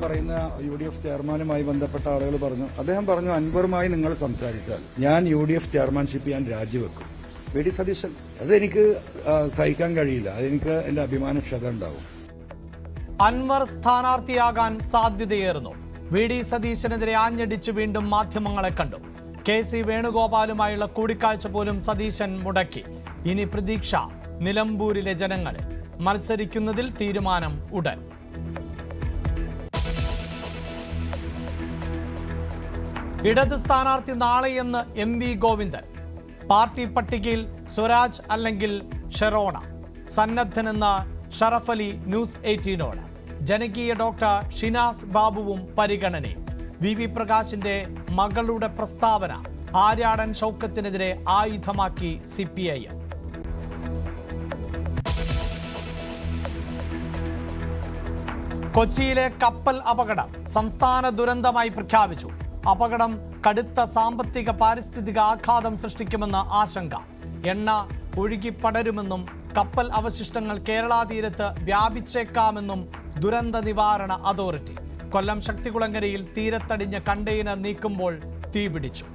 പറയുന്ന UDF ചെയർമാനുമായി ബന്ധപ്പെട്ട ആളുകൾ പറഞ്ഞു അൻവറുമായി നിങ്ങൾ സംസാരിച്ചാൽ ഞാൻ UDF ചെയർമാൻഷിപ്പ് ഞാൻ രാജിവെക്കും. VD സതീശൻ അതെനിക്ക് സഹിക്കാൻ കഴിയില്ല. അതെനിക്ക് എന്റെ അഭിമാനക്ഷത ഉണ്ടാവും. അൻവർ സ്ഥാനാർത്ഥിയാകാൻ സാധ്യതയേറുന്നു. VD സതീശനെതിരെ ആഞ്ഞടിച്ച് വീണ്ടും മാധ്യമങ്ങളെ കണ്ടു. KC വേണുഗോപാലുമായുള്ള കൂടിക്കാഴ്ച പോലും സതീശൻ മുടക്കി. ഇനി പ്രതീക്ഷ നിലമ്പൂരിലെ ജനങ്ങളിൽ. മത്സരിക്കുന്നതിൽ തീരുമാനം ഉടൻ. ഇടത് സ്ഥാനാർത്ഥി നാളെയെന്ന് MV ഗോവിന്ദൻ. പാർട്ടി പട്ടികയിൽ സ്വരാജ് അല്ലെങ്കിൽ ഷെറോണ. സന്നദ്ധനെന്ന ഷറഫ് അലി ന്യൂസ് 18നോട്. ജനകീയ ഡോക്ടർ ഷിനാസ് ബാബുവും പരിഗണനയിൽ. VV പ്രകാശിന്റെ മകളുടെ പ്രസ്താവന ആര്യാടൻ ഷൗക്കത്തിനെതിരെ ആയുധമാക്കി CPIM. കൊച്ചിയിലെ കപ്പൽ അപകടം സംസ്ഥാന ദുരന്തമായി പ്രഖ്യാപിച്ചു. അപകടം കടുത്ത സാമ്പത്തിക പാരിസ്ഥിതിക ആഘാതം സൃഷ്ടിക്കുമെന്ന ആശങ്ക. എണ്ണ ഒഴുകിപ്പടരുമെന്നും കപ്പൽ അവശിഷ്ടങ്ങൾ കേരള തീരത്ത് വ്യാപിച്ചേക്കാമെന്നും ദുരന്ത നിവാരണ അതോറിറ്റി. കൊല്ലം ശക്തികുളങ്ങരയിൽ തീരത്തടിഞ്ഞ കണ്ടെയ്നർ നീക്കുമ്പോൾ തീപിടിച്ചു.